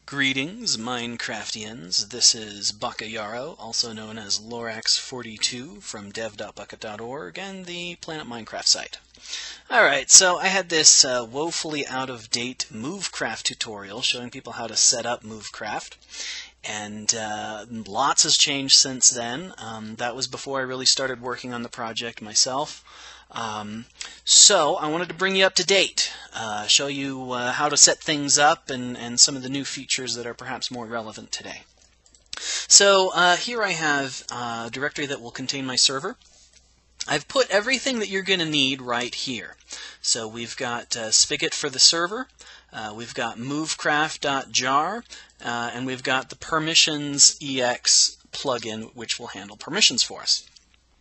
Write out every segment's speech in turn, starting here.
Greetings, Minecraftians. This is BaccaYarro, also known as Lorax42 from dev.bucket.org and the Planet Minecraft site. Alright, so I had this woefully out-of-date Movecraft tutorial showing people how to set up Movecraft, and lots has changed since then. That was before I really started working on the project myself. So I wanted to bring you up to date, show you how to set things up and some of the new features that are perhaps more relevant today. So here I have a directory that will contain my server. I've put everything that you're going to need right here. So we've got Spigot for the server, we've got movecraft.jar, and we've got the permissions ex plugin which will handle permissions for us.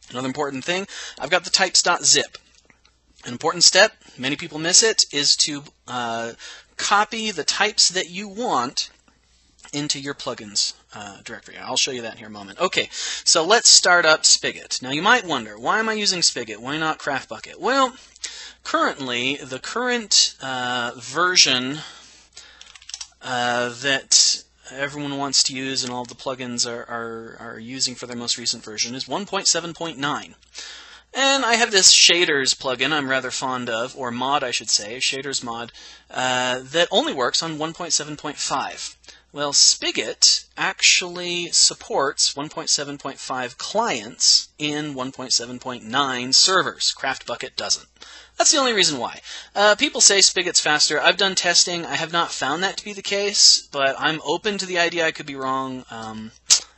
Another important thing, I've got the types.zip. An important step, many people miss it, is to copy the types that you want into your plugins directory. I'll show you that in here in a moment. Okay, so let's start up Spigot. Now you might wonder, why am I using Spigot? Why not CraftBucket? Well, currently, the current version that everyone wants to use and all the plugins are using for their most recent version is 1.7.9. And I have this shaders plugin I'm rather fond of, or mod I should say, shaders mod, that only works on 1.7.5. Well, Spigot actually supports 1.7.5 clients in 1.7.9 servers. CraftBucket doesn't. That's the only reason why. People say Spigot's faster. I've done testing. I have not found that to be the case, but I'm open to the idea I could be wrong.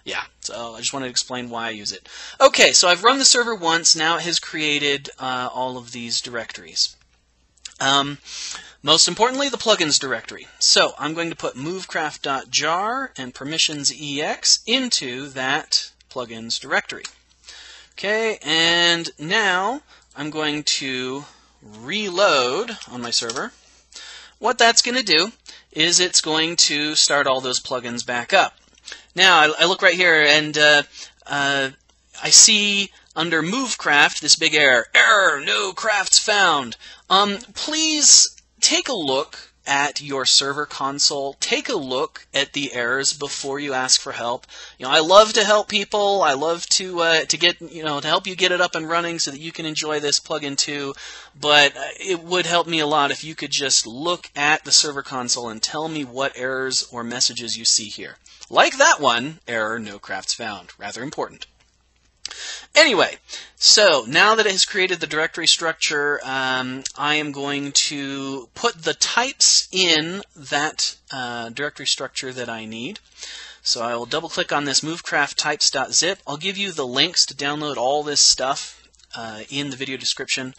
Yeah, so I just wanted to explain why I use it. Okay, so I've run the server once. Now it has created all of these directories. Most importantly, the plugins directory. So I'm going to put movecraft.jar and permissions ex into that plugins directory. Okay, and now I'm going to reload on my server. What that's going to do is it's going to start all those plugins back up. Now, I look right here, and I see under Movecraft this big error. Error, no crafts found. Please take a look at your server console. Take a look at the errors before you ask for help. You know, I love to help people. I love to get, to help you get it up and running so that you can enjoy this plugin too. But it would help me a lot if you could just look at the server console and tell me what errors or messages you see here. Like that one, error, no crafts found. Rather important. Anyway, so now that it has created the directory structure, I am going to put the types in that directory structure that I need. So I will double-click on this Movecraft types.zip. I'll give you the links to download all this stuff in the video description.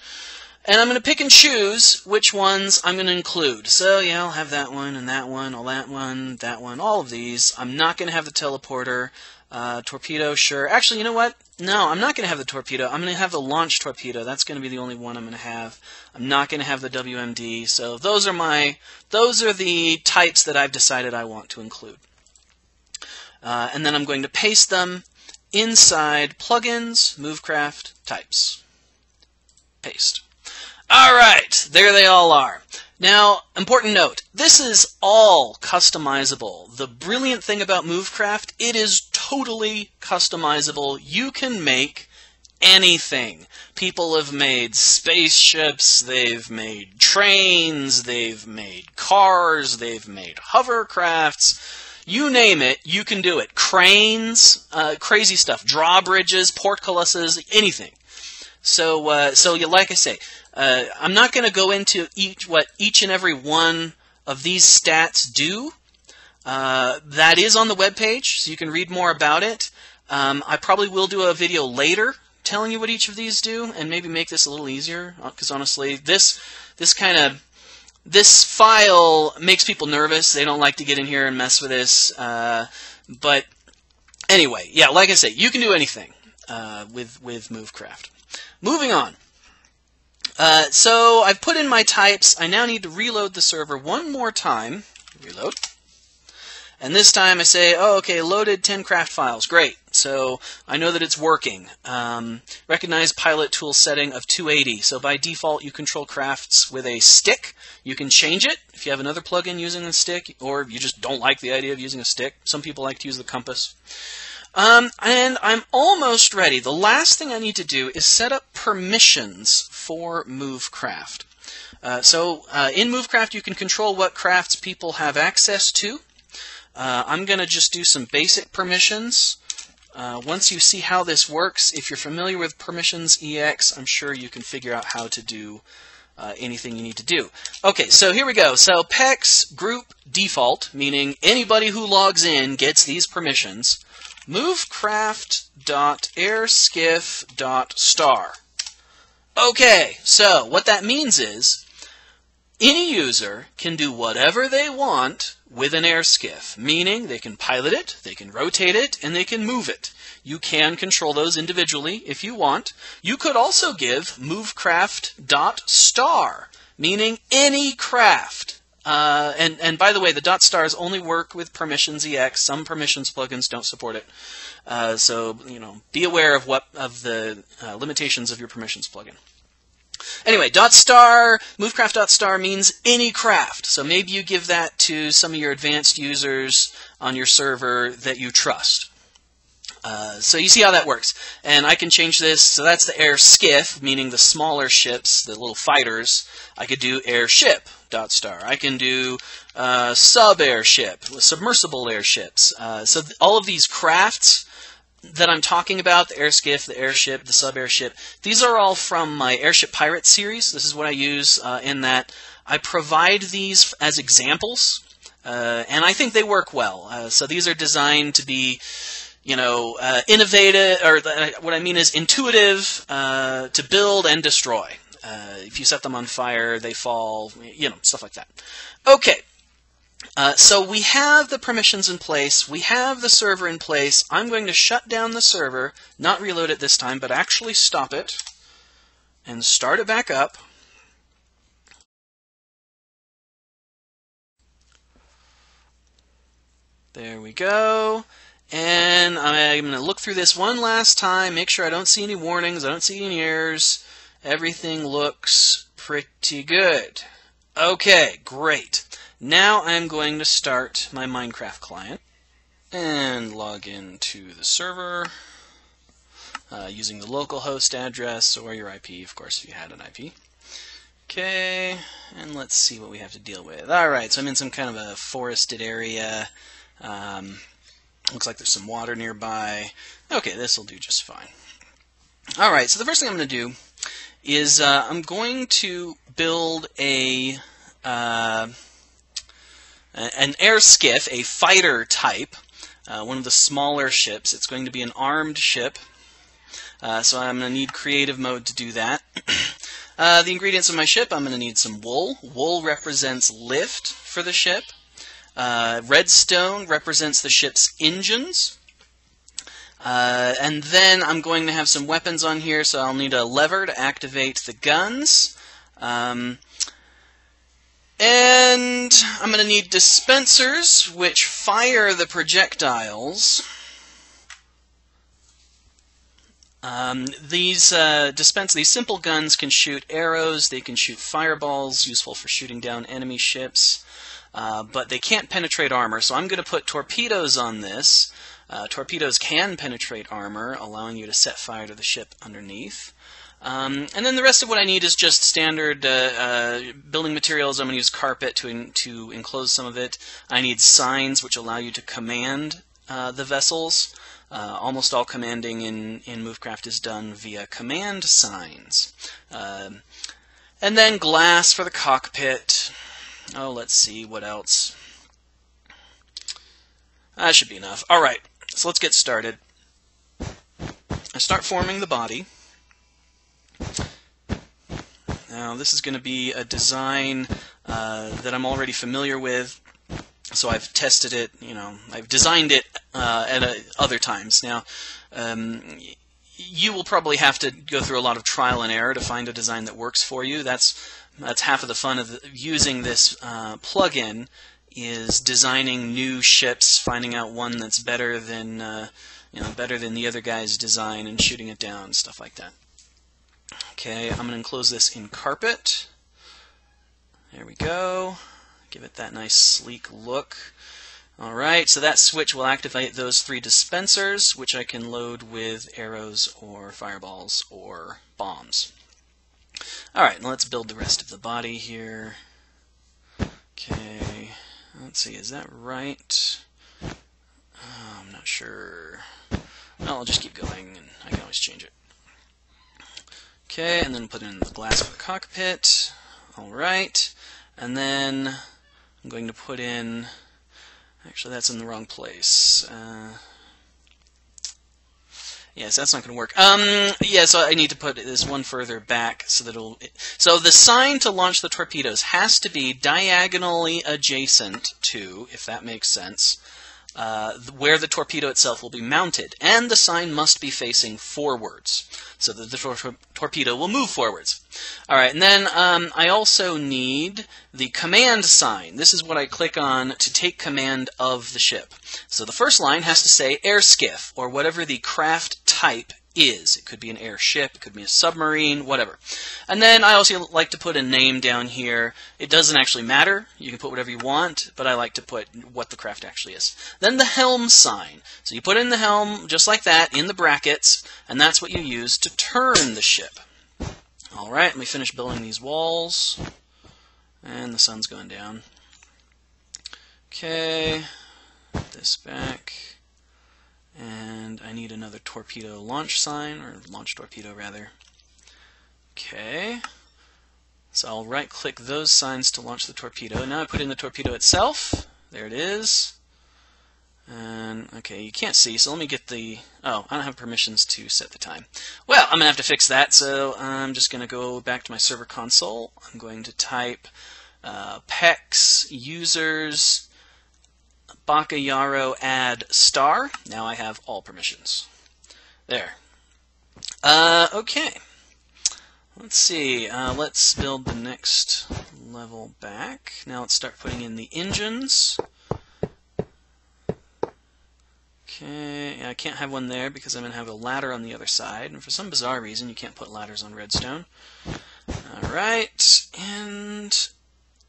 And I'm going to pick and choose which ones I'm going to include. So, yeah, I'll have that one and that one, all that one, all of these. I'm not going to have the teleporter. Torpedo, sure. Actually, you know what? No, I'm not going to have the torpedo. I'm going to have the launch torpedo. That's going to be the only one I'm going to have. I'm not going to have the WMD. So those are the types that I've decided I want to include. And then I'm going to paste them inside plugins, Movecraft, types. Paste. Alright, there they all are. Now, important note, this is all customizable. The brilliant thing about Movecraft, it is totally customizable. You can make anything. People have made spaceships, they've made trains, they've made cars, they've made hovercrafts. You name it, you can do it. Cranes, crazy stuff, drawbridges, portcullises, anything. So like I say, I'm not going to go into what each and every one of these stats do. That is on the webpage, so you can read more about it. I probably will do a video later telling you what each of these do, and maybe make this a little easier, because honestly, this file makes people nervous. They don't like to get in here and mess with this. But anyway, yeah, like I say, you can do anything with Movecraft. Moving on. So I've put in my types. I now need to reload the server one more time. Reload. And this time I say, oh, okay, loaded 10 craft files. Great. So I know that it's working. Recognize pilot tool setting of 280. So by default, you control crafts with a stick. You can change it if you have another plugin using a stick, or you just don't like the idea of using a stick. Some people like to use the compass. And I'm almost ready. The last thing I need to do is set up permissions for Movecraft. In Movecraft, you can control what crafts people have access to. I'm going to just do some basic permissions. Once you see how this works, if you're familiar with Permissions EX, I'm sure you can figure out how to do anything you need to do. Okay, so here we go. So PEX group default, meaning anybody who logs in gets these permissions. Movecraft.airskiff.star. Okay, so what that means is any user can do whatever they want with an airskiff, meaning they can pilot it, they can rotate it, and they can move it. You can control those individually if you want. You could also give movecraft.star, meaning any craft. And by the way, the .stars only work with Permissions EX. Some Permissions plugins don't support it. So be aware of the limitations of your Permissions plugin. Anyway, .star, Movecraft.star means any craft. So maybe you give that to some of your advanced users on your server that you trust. So you see how that works. And I can change this. So that's the air skiff, meaning the smaller ships, the little fighters. I could do airship.star. I can do sub-airship, submersible airships. So all of these crafts that I'm talking about, the airskiff, the airship, the sub-airship, these are all from my Airship Pirates series. This is what I use in that I provide these as examples, and I think they work well. So these are designed to be innovative, or what I mean is intuitive to build and destroy. If you set them on fire, they fall, stuff like that. Okay, so we have the permissions in place. We have the server in place. I'm going to shut down the server, not reload it this time, but actually stop it and start it back up. There we go. And I'm going to look through this one last time, make sure I don't see any warnings, I don't see any errors. Everything looks pretty good. Okay, great. Now I'm going to start my Minecraft client and log into the server using the local host address or your IP, of course, if you had an IP. Okay, and let's see what we have to deal with. Alright, so I'm in some kind of a forested area. Looks like there's some water nearby. Okay, this will do just fine. Alright, so the first thing I'm going to do is I'm going to build an air skiff, a fighter type, one of the smaller ships. It's going to be an armed ship, so I'm going to need creative mode to do that. The ingredients of my ship, I'm going to need some wool. Wool represents lift for the ship. Redstone represents the ship's engines. And then I'm going to have some weapons on here, so I'll need a lever to activate the guns. And I'm going to need dispensers, which fire the projectiles. These simple guns can shoot arrows, they can shoot fireballs, useful for shooting down enemy ships. But they can't penetrate armor, so I'm going to put torpedoes on this. Torpedoes can penetrate armor, allowing you to set fire to the ship underneath. And then the rest of what I need is just standard building materials. I'm going to use carpet to enclose some of it. I need signs, which allow you to command the vessels. Almost all commanding in Movecraft is done via command signs. And then glass for the cockpit. Oh, let's see, what else? That should be enough. Alright, so let's get started. I start forming the body. Now, this is going to be a design that I'm already familiar with, so I've tested it, I've designed it at other times. Now, you will probably have to go through a lot of trial and error to find a design that works for you. That's half of the fun of using this plugin, is designing new ships, finding out one that's better than You know, better than the other guy's design and shooting it down, stuff like that. Okay, I'm going to enclose this in carpet. There we go. Give it that nice sleek look. Alright, so that switch will activate those 3 dispensers, which I can load with arrows or fireballs or bombs. Alright, let's build the rest of the body here. Okay, let's see, is that right? I'm not sure. Well, I'll just keep going, and I can always change it. Okay, and then put in the glass for the cockpit. Alright, and then I'm going to put in... Actually, that's in the wrong place. Yes, that's not going to work. Yeah, so I need to put this one further back so that it'll... So the sign to launch the torpedoes has to be diagonally adjacent to, if that makes sense, where the torpedo itself will be mounted. And the sign must be facing forwards, so that the torpedo will move forwards. Alright, and then I also need the command sign. This is what I click on to take command of the ship. So the first line has to say airskiff, or whatever the craft type is. It could be an airship, it could be a submarine, whatever. And then I also like to put a name down here. It doesn't actually matter. You can put whatever you want, but I like to put what the craft actually is. Then the helm sign. So you put in the helm just like that in the brackets, and that's what you use to turn the ship. Alright, let me finish building these walls. And the sun's going down. Okay, put this back. And I need another torpedo launch sign, or launch torpedo rather. Okay, so I'll right-click those signs to launch the torpedo. Now I put in the torpedo itself. There it is. And, okay, you can't see, so let me get the... Oh, I don't have permissions to set the time. Well, I'm going to have to fix that, so I'm just going to go back to my server console. I'm going to type PEX users BaccaYarro add star. Now I have all permissions. There. Okay. Let's see. Let's build the next level back. Now let's start putting in the engines. Okay, I can't have one there because I'm going to have a ladder on the other side, and for some bizarre reason you can't put ladders on redstone. Alright, and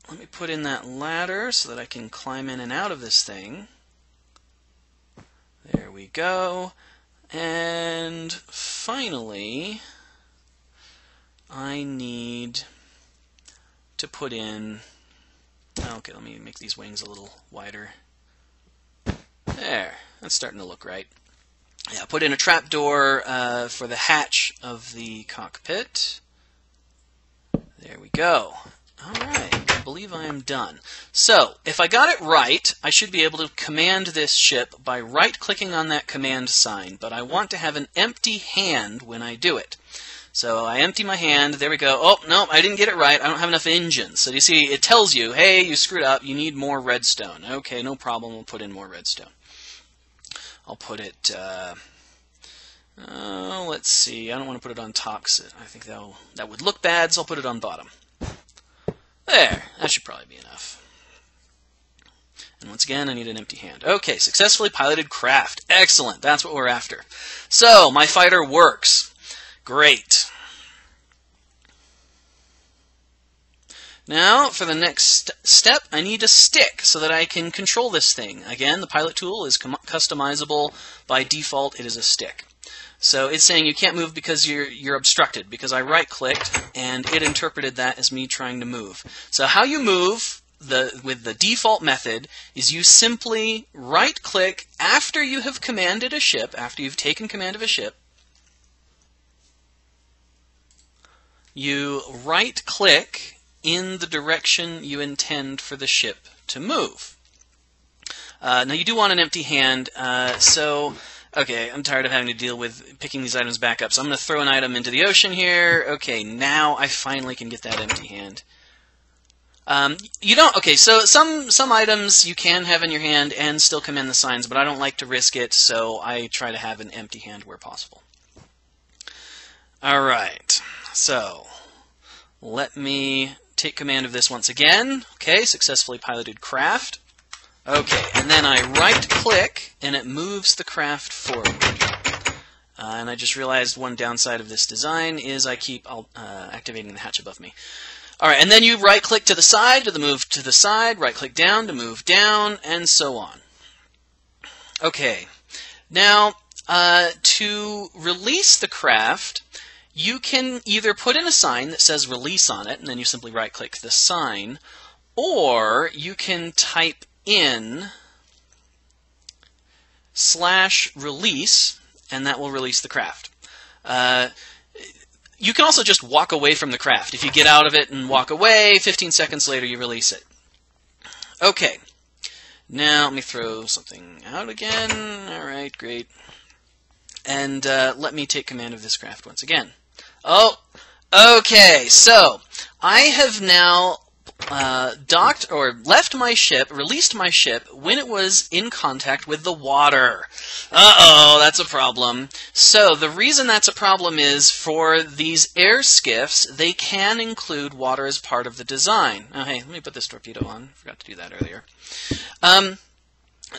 let me put in that ladder so that I can climb in and out of this thing. There we go. And finally, I need to put in... Okay, let me make these wings a little wider. There, that's starting to look right. Yeah, put in a trapdoor for the hatch of the cockpit. There we go. Alright, I believe I am done. So, if I got it right, I should be able to command this ship by right-clicking on that command sign, but I want to have an empty hand when I do it. So I empty my hand, there we go. Oh, no, I didn't get it right. I don't have enough engines. So you see, it tells you, hey, you screwed up, you need more redstone. Okay, no problem, we'll put in more redstone. I'll put it, let's see, I don't want to put it on top because I think that would look bad, so I'll put it on bottom. There, that should probably be enough. And once again, I need an empty hand. Okay, successfully piloted craft. Excellent, that's what we're after. So, my fighter works. Great. Now, for the next step, I need a stick so that I can control this thing. Again, the pilot tool is customizable. By default, it is a stick. So it's saying you can't move because you're obstructed, because I right-clicked, and it interpreted that as me trying to move. So how you move with the default method is you simply right-click after you have commanded a ship, after you've taken command of a ship. You right-click in the direction you intend for the ship to move. Now you do want an empty hand, okay, I'm tired of having to deal with picking these items back up, so I'm going to throw an item into the ocean here. Okay, now I finally can get that empty hand. Okay, so some items you can have in your hand and still command the signs, but I don't like to risk it, so I try to have an empty hand where possible. Alright, so let me take command of this once again. Okay, successfully piloted craft. Okay, and then I right-click, and it moves the craft forward. And I just realized one downside of this design is I keep activating the hatch above me. Alright, and then you right-click to the side to move to the side, right-click down to move down, and so on. Okay, now to release the craft, you can either put in a sign that says release on it, and then you simply right-click the sign, or you can type in /release, and that will release the craft. You can also just walk away from the craft. If you get out of it and walk away, 15 seconds later you release it. Okay, now let me throw something out again. Alright, great. And let me take command of this craft once again. Oh, okay, so I have now docked or left my ship, released my ship when it was in contact with the water. Uh-oh, that's a problem. So the reason that's a problem is for these air skiffs, they can include water as part of the design. Oh, hey, let me put this torpedo on. Forgot to do that earlier.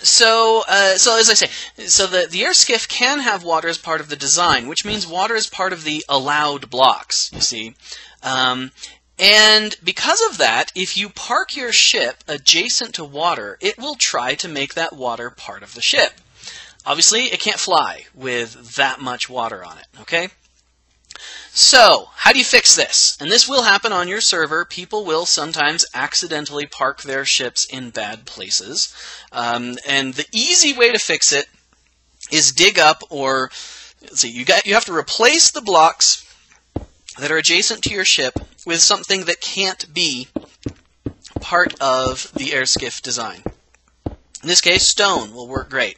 So as I say, so the air skiff can have water as part of the design, which means water is part of the allowed blocks, you see. And because of that, if you park your ship adjacent to water, it will try to make that water part of the ship. Obviously, it can't fly with that much water on it, okay? So, how do you fix this? And this will happen on your server. People will sometimes accidentally park their ships in bad places. And the easy way to fix it is dig up, or let's see, you have to replace the blocks that are adjacent to your ship with something that can't be part of the air skiff design. In this case, stone will work great.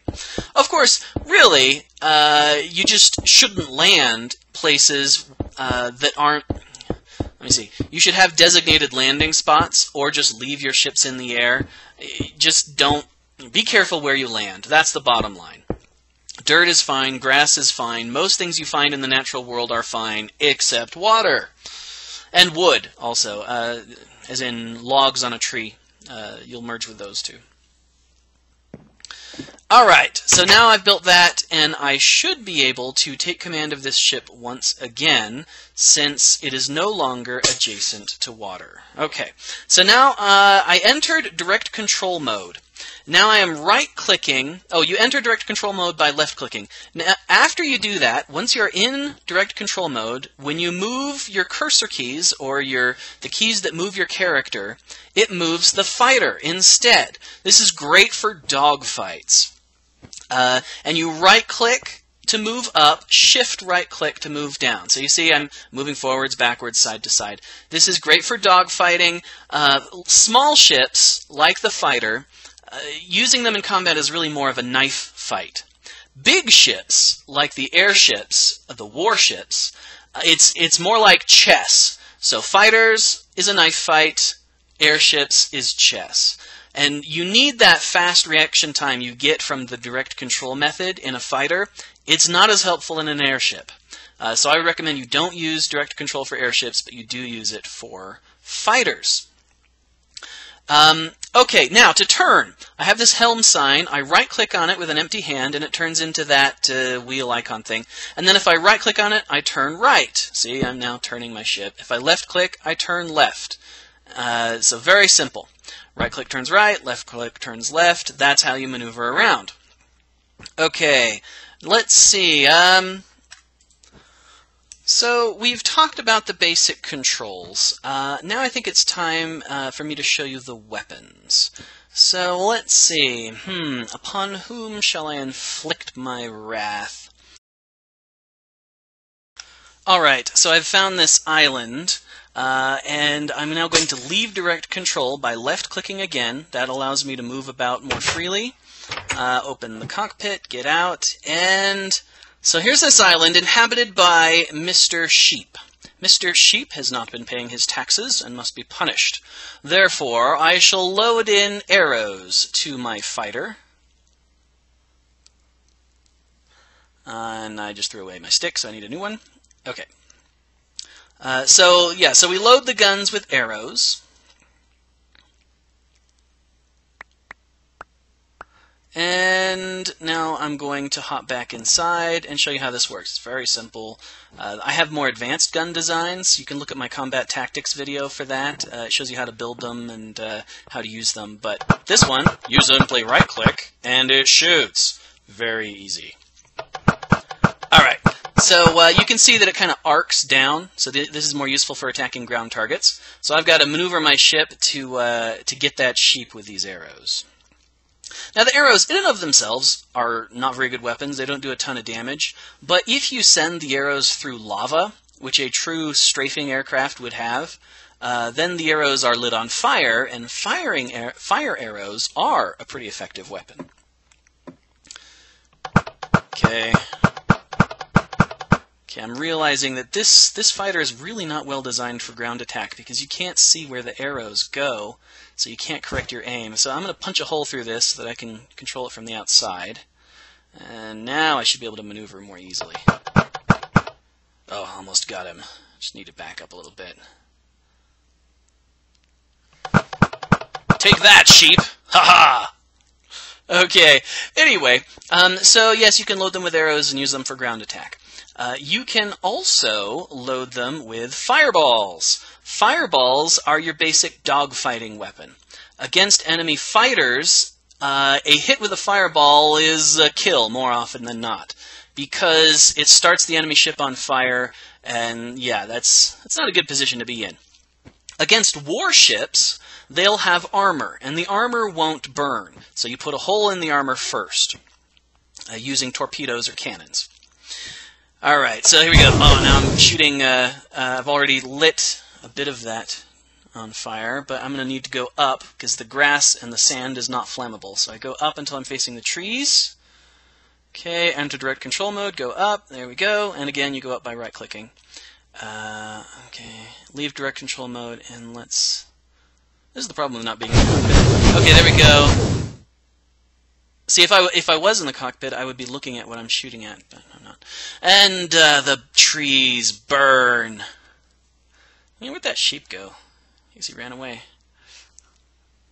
Of course, really, you just shouldn't land places that aren't... Let me see. You should have designated landing spots, or just leave your ships in the air. Just don't... Be careful where you land. That's the bottom line. Dirt is fine, grass is fine, most things you find in the natural world are fine, except water. And wood, also, as in logs on a tree. You'll merge with those too. Alright, so now I've built that, and I should be able to take command of this ship once again, since it is no longer adjacent to water. Okay, so now I entered direct control mode. Now I am right-clicking. Oh, you enter direct control mode by left-clicking. Now, after you do that, once you're in direct control mode, when you move your cursor keys, or the keys that move your character, it moves the fighter instead. This is great for dogfights. And you right-click to move up, shift right-click to move down. So you see I'm moving forwards, backwards, side to side. This is great for dogfighting. Small ships, like the fighter, using them in combat is really more of a knife fight. Big ships, like the airships, the warships, it's more like chess. So fighters is a knife fight, airships is chess. And you need that fast reaction time you get from the direct control method in a fighter. It's not as helpful in an airship. So I would recommend you don't use direct control for airships, but you do use it for fighters. Okay, now to turn. I have this helm sign. I right-click on it with an empty hand, and it turns into that wheel icon thing. And then if I right-click on it, I turn right. See, I'm now turning my ship. If I left-click, I turn left. So very simple. Right-click turns right, left-click turns left. That's how you maneuver around. Okay, let's see. So we've talked about the basic controls. Now I think it's time for me to show you the weapons. So let's see. Upon whom shall I inflict my wrath? Alright, so I've found this island. And I'm now going to leave direct control by left-clicking again. That allows me to move about more freely. Open the cockpit, get out, and so here's this island inhabited by Mr. Sheep. Mr. Sheep has not been paying his taxes and must be punished. Therefore, I shall load in arrows to my fighter. And I just threw away my stick, so I need a new one. Okay. So we load the guns with arrows. And And now I'm going to hop back inside and show you how this works. It's very simple. I have more advanced gun designs. You can look at my combat tactics video for that. It shows you how to build them and how to use them. But this one, you simply right-click and it shoots. Very easy. Alright, so you can see that it kind of arcs down. So this is more useful for attacking ground targets. So I've got to maneuver my ship to get that sheep with these arrows. Now, the arrows, in and of themselves, are not very good weapons. They don't do a ton of damage. But if you send the arrows through lava, which a true strafing aircraft would have, then the arrows are lit on fire, and fire arrows are a pretty effective weapon. Okay, I'm realizing that this fighter is really not well designed for ground attack because you can't see where the arrows go, so you can't correct your aim. So I'm going to punch a hole through this so that I can control it from the outside. And now I should be able to maneuver more easily. Oh, almost got him. Just need to back up a little bit. Take that, sheep! Ha ha! Okay, anyway, so yes, you can load them with arrows and use them for ground attack. You can also load them with fireballs. Fireballs are your basic dogfighting weapon. Against enemy fighters, a hit with a fireball is a kill more often than not, because it starts the enemy ship on fire, and yeah, that's not a good position to be in. Against warships, they'll have armor, and the armor won't burn, so you put a hole in the armor first, using torpedoes or cannons. Alright, so here we go. Oh, now I'm shooting, I've already lit a bit of that on fire, but I'm going to need to go up, because the grass and the sand is not flammable. So I go up until I'm facing the trees. Okay, enter direct control mode, go up, there we go, and again you go up by right-clicking. Okay, leave direct control mode, and let's... This is the problem with not being in the cockpit. Okay, there we go. See, if I was in the cockpit, I would be looking at what I'm shooting at, but I'm not. And the trees burn. Where'd that sheep go? I guess he ran away.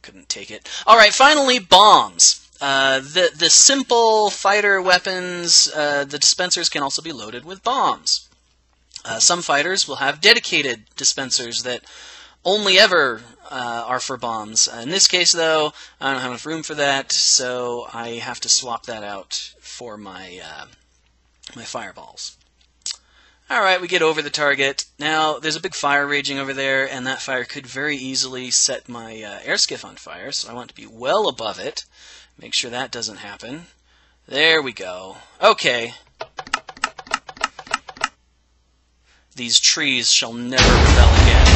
Couldn't take it. All right, finally, bombs. The simple fighter weapons, the dispensers can also be loaded with bombs. Some fighters will have dedicated dispensers that only ever are for bombs. In this case, though, I don't have enough room for that, so I have to swap that out for my my fireballs. Alright, we get over the target. Now, there's a big fire raging over there, and that fire could very easily set my air skiff on fire, so I want to be well above it. Make sure that doesn't happen. There we go. Okay. These trees shall never rebel again.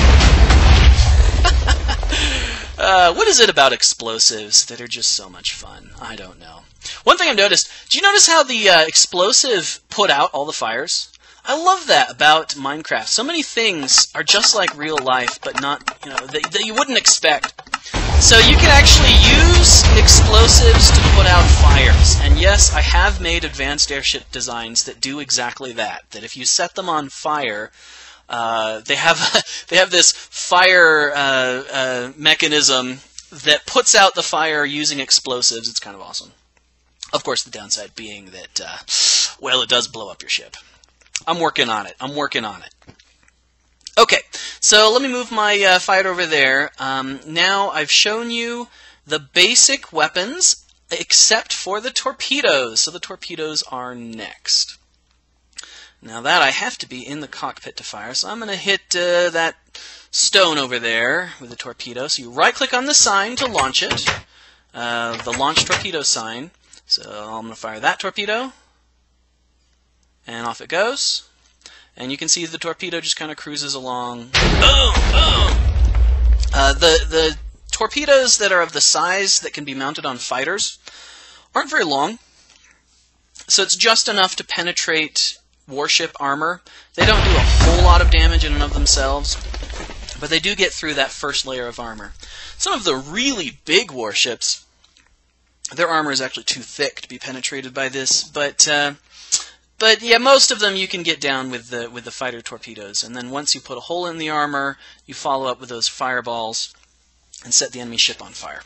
What is it about explosives that are just so much fun? I don't know. One thing I've noticed, do you notice how the explosive put out all the fires? I love that about Minecraft. So many things are just like real life, but not, you know, that you wouldn't expect. So you can actually use explosives to put out fires. And yes, I have made advanced airship designs that do exactly that. That if you set them on fire, they have this fire mechanism that puts out the fire using explosives. It's kind of awesome. Of course, the downside being that, well, it does blow up your ship. I'm working on it. Okay, so let me move my fighter over there. Now I've shown you the basic weapons, except for the torpedoes. So the torpedoes are next. Now that I have to be in the cockpit to fire, so I'm going to hit that stone over there with the torpedo. So you right-click on the sign to launch it, the launch torpedo sign. So I'm going to fire that torpedo, and off it goes. And you can see the torpedo just kind of cruises along. Boom! Boom! The torpedoes that are of the size that can be mounted on fighters aren't very long, so it's just enough to penetrate warship armor. They don't do a whole lot of damage in and of themselves, but they do get through that first layer of armor. Some of the really big warships, their armor is actually too thick to be penetrated by this, but yeah, most of them you can get down with the fighter torpedoes. And then once you put a hole in the armor, you follow up with those fireballs and set the enemy ship on fire.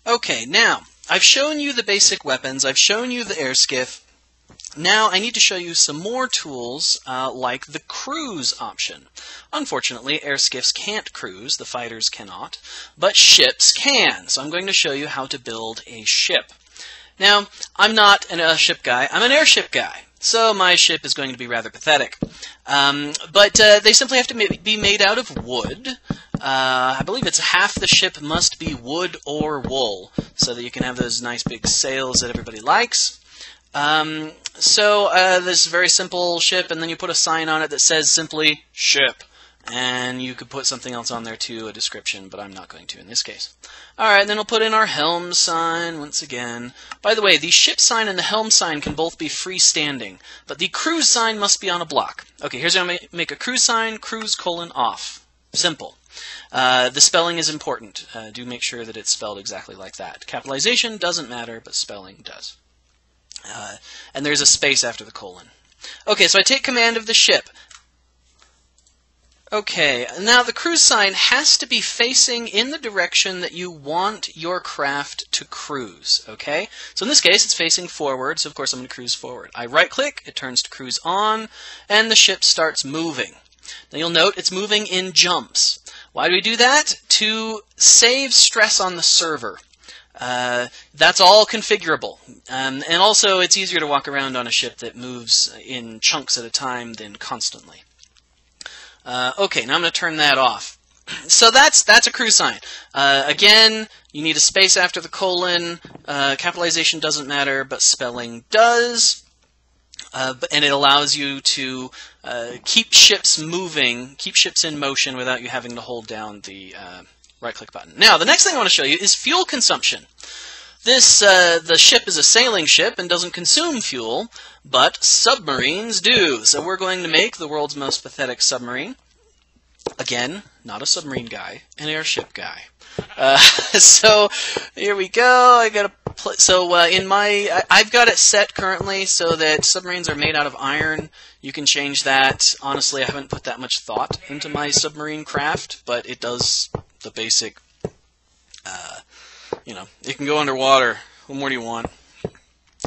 Okay, now I've shown you the basic weapons. I've shown you the air skiff. Now I need to show you some more tools like the cruise option. Unfortunately, air skiffs can't cruise, the fighters cannot, but ships can. So I'm going to show you how to build a ship. Now, I'm not a ship guy, I'm an airship guy. So my ship is going to be rather pathetic. But they simply have to be made out of wood. I believe it's half the ship must be wood or wool, so that you can have those nice big sails that everybody likes. This very simple ship, and then you put a sign on it that says simply ship. And you could put something else on there too, a description, but I'm not going to in this case. Alright, then we'll put in our helm sign once again. By the way, the ship sign and the helm sign can both be freestanding, but the cruise sign must be on a block. Okay, here's how I make a cruise sign, cruise : off. Simple. The spelling is important. Do make sure that it's spelled exactly like that. Capitalization doesn't matter, but spelling does. And there's a space after the colon. Okay, so I take command of the ship. Okay, now the cruise sign has to be facing in the direction that you want your craft to cruise, okay? So in this case, it's facing forward, so of course I'm going to cruise forward. I right-click, it turns to cruise on, and the ship starts moving. Now you'll note it's moving in jumps. Why do we do that? To save stress on the server. That's all configurable. And also, it's easier to walk around on a ship that moves in chunks at a time than constantly. Okay, now I'm going to turn that off. So that's a cruise sign. Again, you need a space after the colon. Capitalization doesn't matter, but spelling does. And it allows you to keep ships moving, keep ships in motion without you having to hold down the right-click button. Now, the next thing I want to show you is fuel consumption. The ship is a sailing ship and doesn't consume fuel, but submarines do. So we're going to make the world's most pathetic submarine. Again, not a submarine guy, an airship guy. So here we go. I've got it set currently so that submarines are made out of iron. You can change that. Honestly, I haven't put that much thought into my submarine craft, but it does the basic. It can go underwater. What more do you want?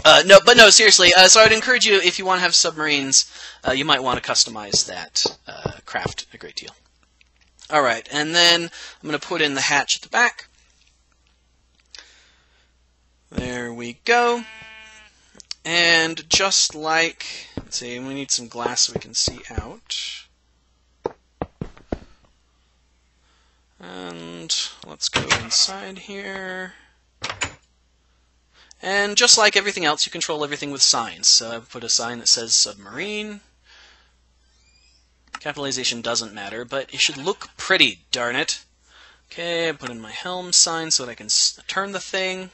No, seriously. So I'd encourage you, if you want to have submarines, you might want to customize that craft a great deal. All right, and then I'm going to put in the hatch at the back. There we go. And just like, let's see, we need some glass so we can see out. And let's go inside here. And just like everything else, you control everything with signs. So I put a sign that says submarine. Capitalization doesn't matter, but it should look pretty, darn it. Okay, I put in my helm sign so that I can turn the thing.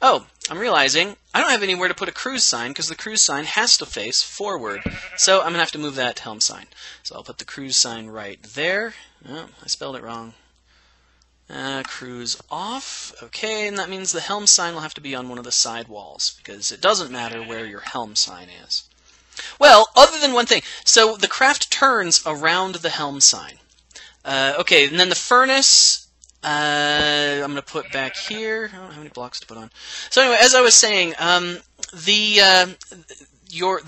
Oh, I'm realizing I don't have anywhere to put a cruise sign because the cruise sign has to face forward. So I'm going to have to move that helm sign. So I'll put the cruise sign right there. Oh, I spelled it wrong. Cruise off. Okay, and that means the helm sign will have to be on one of the side walls because it doesn't matter where your helm sign is. Well, other than one thing. So the craft turns around the helm sign. Okay, and then the furnace, I'm going to put back here. I don't know how many blocks to put on. So anyway, as I was saying, the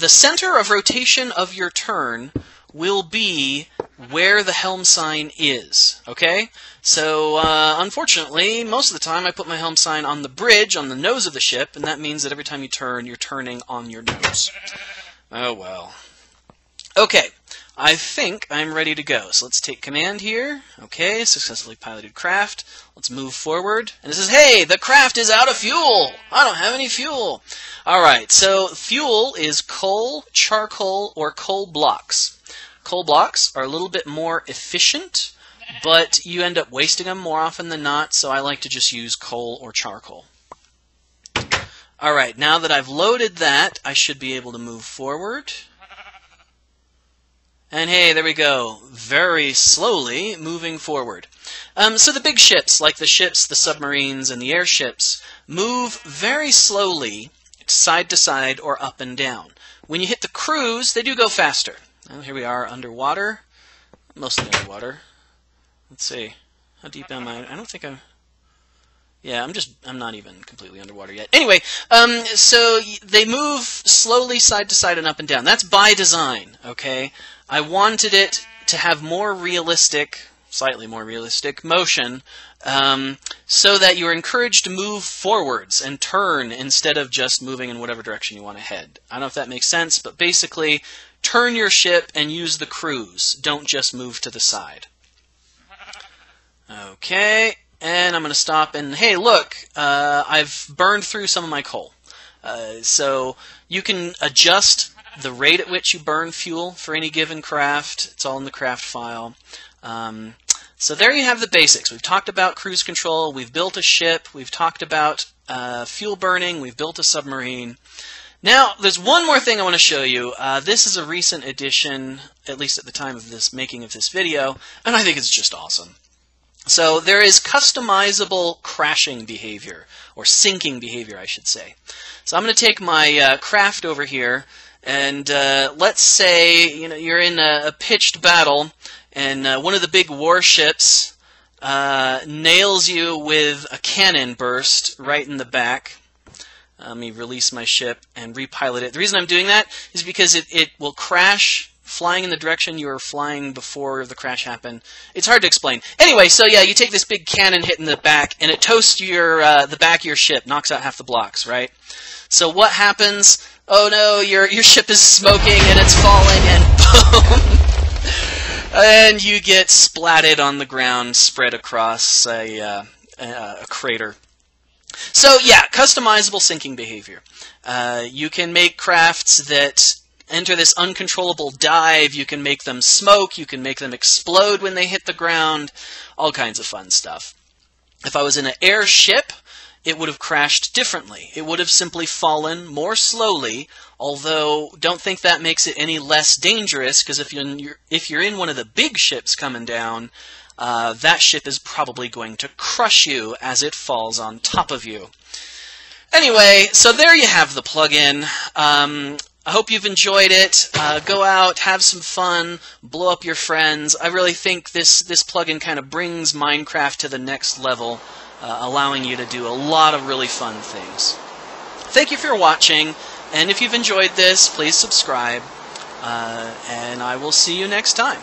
center of rotation of your turn will be where the helm sign is, okay? So, unfortunately, most of the time I put my helm sign on the bridge, on the nose of the ship, and that means that every time you turn, you're turning on your nose. Oh, well. Okay, I think I'm ready to go. So let's take command here. Okay, successfully piloted craft. Let's move forward. And it says, hey, the craft is out of fuel. I don't have any fuel. All right, so fuel is coal, charcoal, or coal blocks. Coal blocks are a little bit more efficient, but you end up wasting them more often than not, so I like to just use coal or charcoal. Alright, now that I've loaded that, I should be able to move forward. And hey, there we go. Very slowly moving forward. So the big ships, like the ships, the submarines, and the airships, move very slowly, side to side or up and down. When you hit the cruise, they do go faster. Well, here we are underwater. Mostly underwater. Let's see. How deep am I? I don't think I'm... Yeah, I'm not even completely underwater yet. Anyway, so they move slowly side to side and up and down. That's by design, okay? I wanted it to have more realistic, slightly more realistic motion, so that you're encouraged to move forwards and turn instead of just moving in whatever direction you want to head. I don't know if that makes sense, but basically, turn your ship and use the cruise. Don't just move to the side. Okay, and I'm going to stop and, hey, look, I've burned through some of my coal. So you can adjust the rate at which you burn fuel for any given craft. It's all in the craft file. So there you have the basics. We've talked about cruise control, we've built a ship, we've talked about fuel burning, we've built a submarine. Now, there's one more thing I want to show you. This is a recent addition, at least at the time of this making of this video, and I think it's just awesome. So there is customizable crashing behavior, or sinking behavior, I should say. So I'm going to take my craft over here, and let's say you're in a pitched battle, and one of the big warships nails you with a cannon burst right in the back. Let me release my ship and repilot it. The reason I'm doing that is because it will crash flying in the direction you were flying before the crash happened. It's hard to explain. Anyway, so yeah, you take this big cannon hit in the back, and it toasts the back of your ship, knocks out half the blocks, right? So what happens? Oh no, your ship is smoking and it's falling, and boom! And you get splatted on the ground, spread across a crater. So yeah, customizable sinking behavior. You can make crafts that enter this uncontrollable dive. You can make them smoke. You can make them explode when they hit the ground. All kinds of fun stuff. If I was in an airship, it would have crashed differently. It would have simply fallen more slowly, although don't think that makes it any less dangerous, because if you're in one of the big ships coming down, that ship is probably going to crush you as it falls on top of you. Anyway, so there you have the plugin. I hope you've enjoyed it. Go out, have some fun, blow up your friends. I really think this plugin kind of brings Minecraft to the next level, allowing you to do a lot of really fun things. Thank you for watching, and if you've enjoyed this, please subscribe, and I will see you next time.